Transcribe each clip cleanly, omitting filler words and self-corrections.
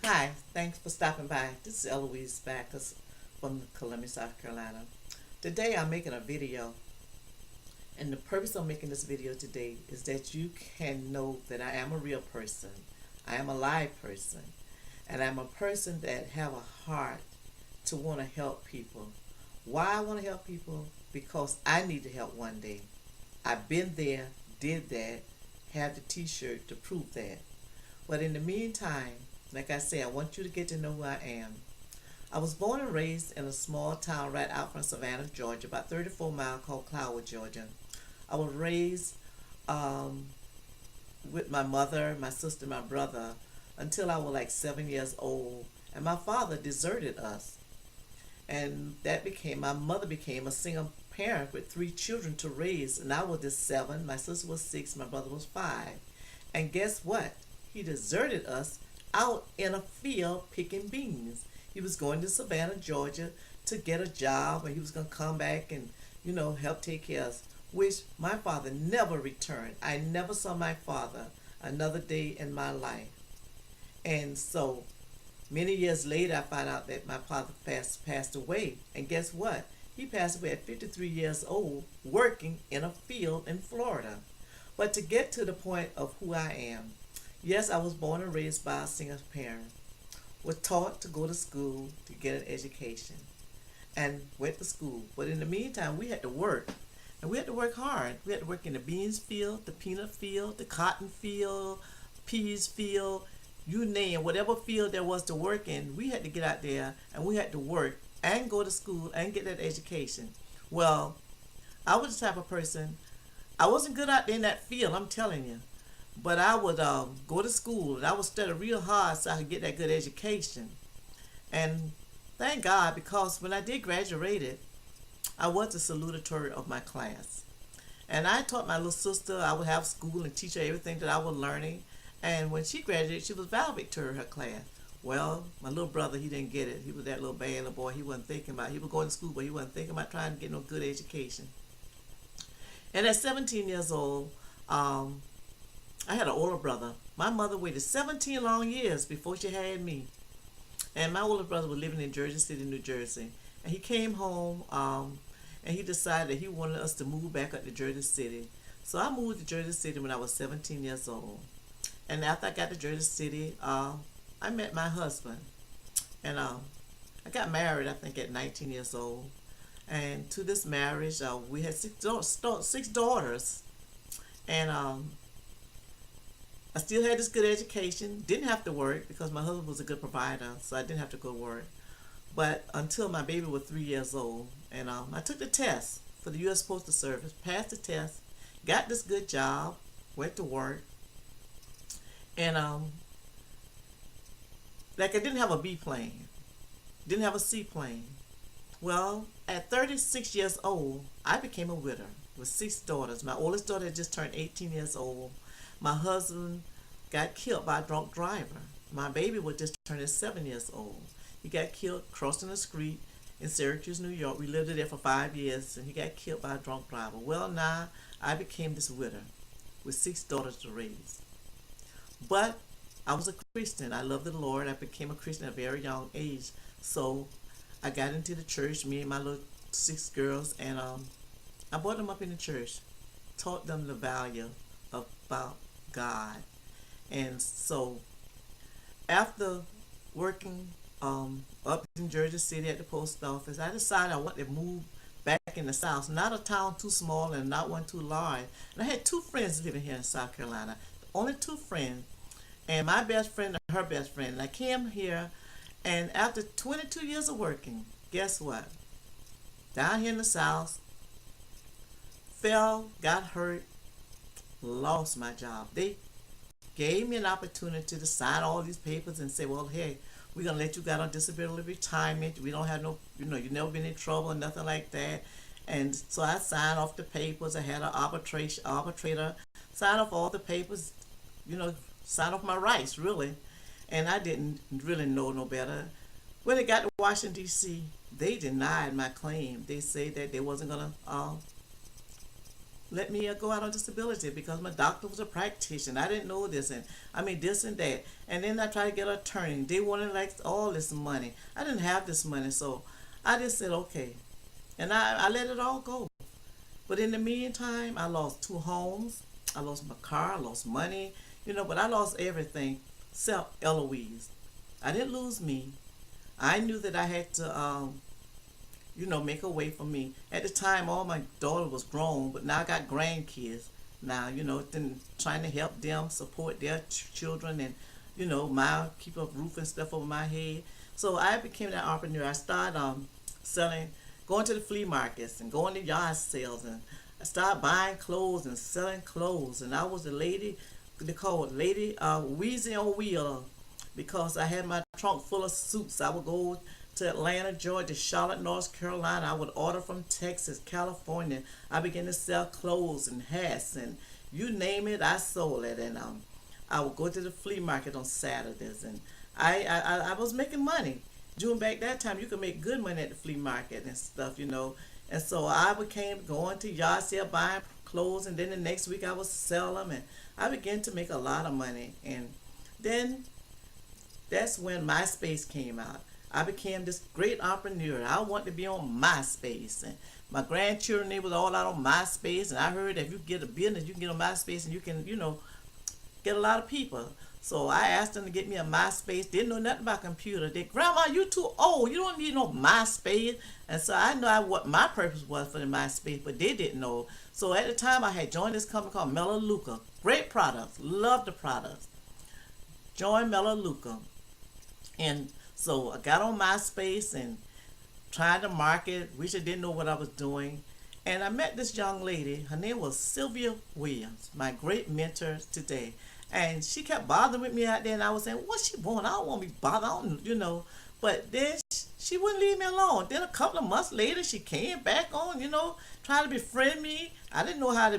Hi, thanks for stopping by. This is Eloise Backus from Columbia, South Carolina. Today I'm making a video, and the purpose of making this video today is that you can know that I am a real person. I am a live person, and I'm a person that have a heart to want to help people. Why I want to help people? Because I need to help one day. I've been there, did that, have the t-shirt to prove that. But in the meantime, like I said, I want you to get to know who I am. I was born and raised in a small town right out from Savannah, Georgia, about 34 miles called Cloudwood, Georgia. I was raised with my mother, my sister, my brother until I was like 7 years old. And my father deserted us. And my mother became a single parent with 3 children to raise. And I was just 7, my sister was 6, my brother was 5. And guess what? He deserted us out in a field picking beans. He was going to Savannah, Georgia to get a job, and he was going to come back and, help take care of us, which my father never returned. I never saw my father another day in my life. And so many years later, I found out that my father passed away. And guess what? He passed away at 53 years old working in a field in Florida. But to get to the point of who I am, yes, I was born and raised by a single parent. Was taught to go to school to get an education and went to school. But in the meantime, we had to work. And we had to work hard. We had to work in the beans field, the peanut field, the cotton field, peas field, you name whatever field there was to work in. We had to get out there and we had to work and go to school and get that education. Well, I was the type of person, I wasn't good out there in that field, I'm telling you. But I would go to school and I would study real hard so I could get that good education. And thank God, because when I did graduate, I was the salutatorian of my class. And I taught my little sister, I would have school and teach her everything that I was learning. And when she graduated, she was valedictorian of her class. Well, my little brother, he didn't get it. He was that little bad little boy. He wasn't thinking about it. He was going to school, but he wasn't thinking about trying to get no good education. And at 17 years old, I had an older brother. My mother waited 17 long years before she had me. And my older brother was living in Jersey City, New Jersey. And he came home and he decided that he wanted us to move back up to Jersey City. So I moved to Jersey City when I was 17 years old. And after I got to Jersey City, I met my husband. And I got married, I think, at 19 years old. And to this marriage, we had six daughters. And I still had this good education, didn't have to work because my husband was a good provider, so I didn't have to go to work. But until my baby was 3 years old, and I took the test for the U.S. Postal Service, passed the test, got this good job, went to work, and like I didn't have a B plane, didn't have a C plane. Well, at 36 years old, I became a widow with 6 daughters. My oldest daughter had just turned 18 years old. My husband got killed by a drunk driver. My baby was just turning 7 years old. He got killed crossing the street in Syracuse, New York. We lived there for 5 years, and he got killed by a drunk driver. Well, now I became this widow with 6 daughters to raise. But I was a Christian. I loved the Lord. I became a Christian at a very young age. So I got into the church, me and my little 6 girls, and I brought them up in the church, taught them the value about God. And so after working up in Jersey City at the post office, I decided I wanted to move back in the South, not a town too small and not one too large. And I had 2 friends living here in South Carolina, only 2 friends, and my best friend and her best friend. And I came here, and after 22 years of working, guess what? Down here in the South, fell, got hurt, lost my job. They gave me an opportunity to sign all these papers and say, well, hey, we're going to let you get on disability retirement. We don't have no, you've never been in trouble or nothing like that. And so I signed off the papers. I had an arbitrator sign off all the papers, sign off my rights, really. And I didn't really know no better. When it got to Washington, D.C., they denied my claim. They said that they wasn't going to let me go out on disability because my doctor was a practitioner. I didn't know this, and I mean this and that. And then I tried to get an attorney. They wanted like all this money. I didn't have this money, so I just said okay, and I let it all go. But in the meantime, I lost two homes. I lost my car. I lost money. But I lost everything except Eloise. I didn't lose me. I knew that I had to make a way for me. At the time, all my daughter was grown, but now I got grandkids. Now, then trying to help them support their children and, my keep a roof and stuff over my head. So I became that entrepreneur. I started selling, going to the flea markets and going to yard sales, and I started buying clothes and selling clothes. And I was the lady, they call it Lady Wheezy on Wheel, because I had my trunk full of suits. I would go to Atlanta, Georgia, Charlotte, North Carolina. I would order from Texas, California. I began to sell clothes and hats and you name it, I sold it. And I would go to the flea market on Saturdays, and I was making money. During back that time, you could make good money at the flea market and stuff. And so I became going to yard sale, buying clothes, and then the next week I would sell them, and I began to make a lot of money. And then that's when MySpace came out. I became this great entrepreneur. I wanted to be on MySpace, and my grandchildren, they was all out on MySpace, and I heard that if you get a business, you can get on MySpace and you can, get a lot of people. So I asked them to get me a MySpace. Didn't know nothing about computer. They, Grandma, you too old. You don't need no MySpace. And so I know what my purpose was for the MySpace, but they didn't know. So at the time, I had joined this company called Melaleuca. Great products. Love the products. Joined Melaleuca. And so I got on MySpace and tried to market. Wish I didn't know what I was doing. And I met this young lady. Her name was Sylvia Williams, my great mentor today. And she kept bothering with me out there, and I was saying, what she want? I don't want to be bothered, I don't. But then she wouldn't leave me alone. Then a couple of months later, she came back on, trying to befriend me. I didn't know how to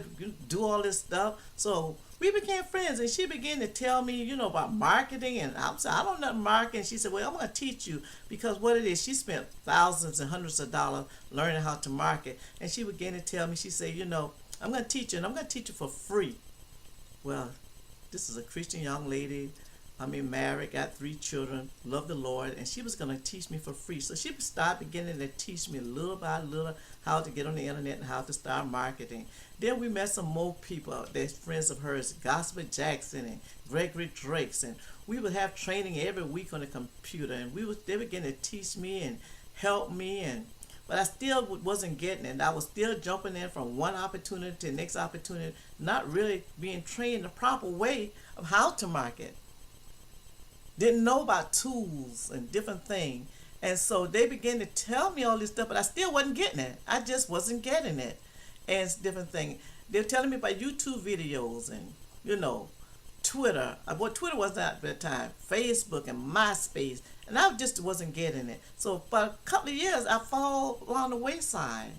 do all this stuff. So we became friends, and she began to tell me, about marketing. And I said, I don't know marketing. She said, well, I'm going to teach you, because what it is, she spent thousands and hundreds of dollars learning how to market. And she began to tell me, she said, I'm going to teach you, and I'm going to teach you for free. Well, this is a Christian young lady. Married, got 3 children, love the Lord, and she was going to teach me for free. So she started beginning to teach me little by little how to get on the internet and how to start marketing. Then we met some more people that's friends of hers, Gospel Jackson and Gregory Drakes, and we would have training every week on the computer, and they began to teach me and help me, but I still wasn't getting it. I was still jumping in from one opportunity to the next opportunity, not really being trained the proper way of how to market. Didn't know about tools and different things. And so they began to tell me all this stuff, but I still wasn't getting it. I just wasn't getting it. And it's different things. They're telling me about YouTube videos and, Twitter. What Twitter was at that time, Facebook and MySpace. And I just wasn't getting it. So for a couple of years, I fall along the wayside.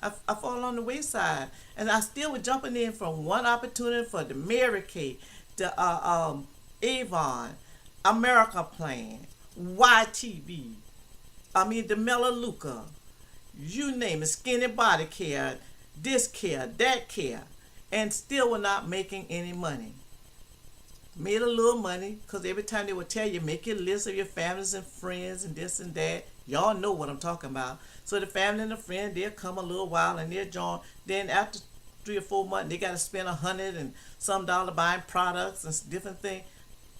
I fall along the wayside. And I still was jumping in from one opportunity for the Mary Kay, the Avon, America Plan, YTV, the Melaleuca, you name it, Skinny Body Care, this care, that care, and still were not making any money. Made a little money, because every time they would tell you, make your list of your families and friends and this and that. Y'all know what I'm talking about. So the family and the friend, they'll come a little while and they'll join. Then after 3 or 4 months, they got to spend $100 and some dollar buying products and different things.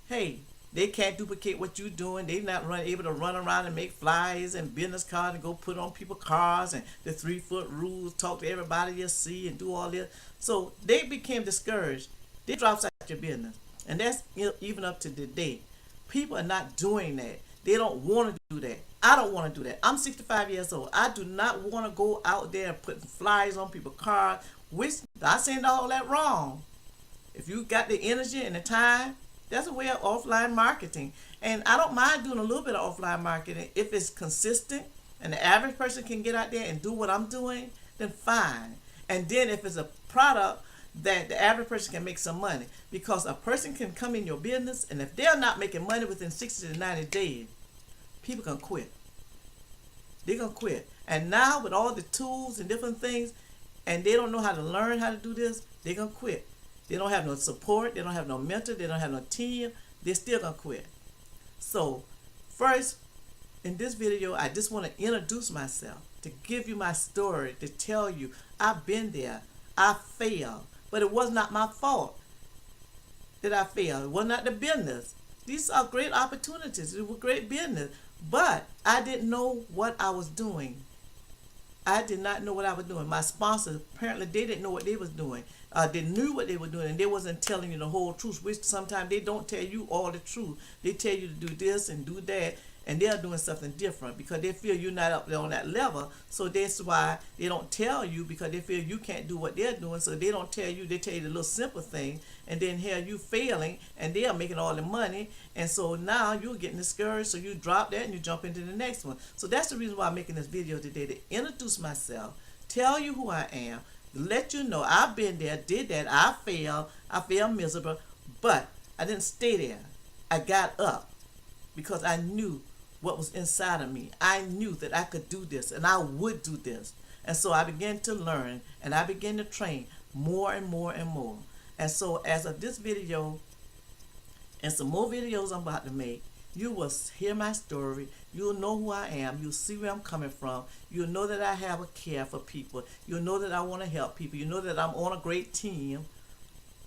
Hey, they can't duplicate what you're doing. They're not able to run around and make flyers and business cards and go put on people's cars and the 3-foot rules, talk to everybody you see and do all this. So they became discouraged. They dropped out your business. And that's even up to today. People are not doing that. They don't want to do that. I don't want to do that. I'm 65 years old. I do not want to go out there and put flyers on people's cars. Which I saying all that wrong. If you got the energy and the time, that's a way of offline marketing. And I don't mind doing a little bit of offline marketing if it's consistent and the average person can get out there and do what I'm doing, then fine. And then if it's a product that the average person can make some money, because a person can come in your business, and if they're not making money within 60 to 90 days, people can quit. They're going to quit. And now with all the tools and different things, and they don't know how to learn how to do this, they're going to quit. They don't have no support, they don't have no mentor, they don't have no team, they're still going to quit. So first, in this video, I just want to introduce myself, to give you my story, to tell you I've been there, I failed, but it was not my fault that I failed. It was not the business. These are great opportunities. It was great business, but I didn't know what I was doing. I did not know what I was doing. My sponsors, apparently they didn't know what they was doing. They knew what they were doing, and they wasn't telling you the whole truth, which sometimes they don't tell you all the truth. They tell you to do this and do that, and they're doing something different because they feel you're not up there on that level. So that's why they don't tell you, because they feel you can't do what they're doing. So they don't tell you. They tell you the little simple thing, and then here you failing, and they are making all the money. And so now you're getting discouraged. So you drop that and you jump into the next one. So that's the reason why I'm making this video today, to introduce myself, tell you who I am, let you know I've been there, did that, I failed miserable, but I didn't stay there. I got up because I knew what was inside of me. I knew that I could do this and I would do this. And so I began to learn and I began to train more and more and more. And so as of this video and some more videos I'm about to make, you will hear my story. You'll know who I am. You'll see where I'm coming from. You'll know that I have a care for people. You'll know that I want to help people. You know that I'm on a great team.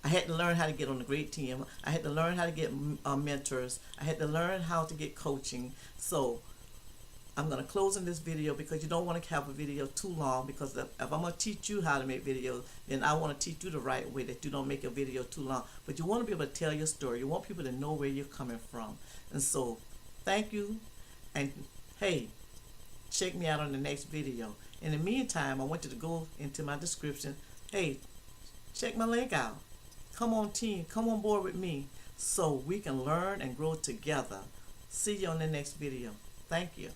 I had to learn how to get on a great team. I had to learn how to get mentors. I had to learn how to get coaching. So I'm going to close in this video because you don't want to have a video too long, because if I'm going to teach you how to make videos, then I want to teach you the right way, that you don't make a video too long. But you want to be able to tell your story. You want people to know where you're coming from. And so thank you. And hey, check me out on the next video. In the meantime, I want you to go into my description. Hey, check my link out. Come on team, come on board with me so we can learn and grow together. See you on the next video. Thank you.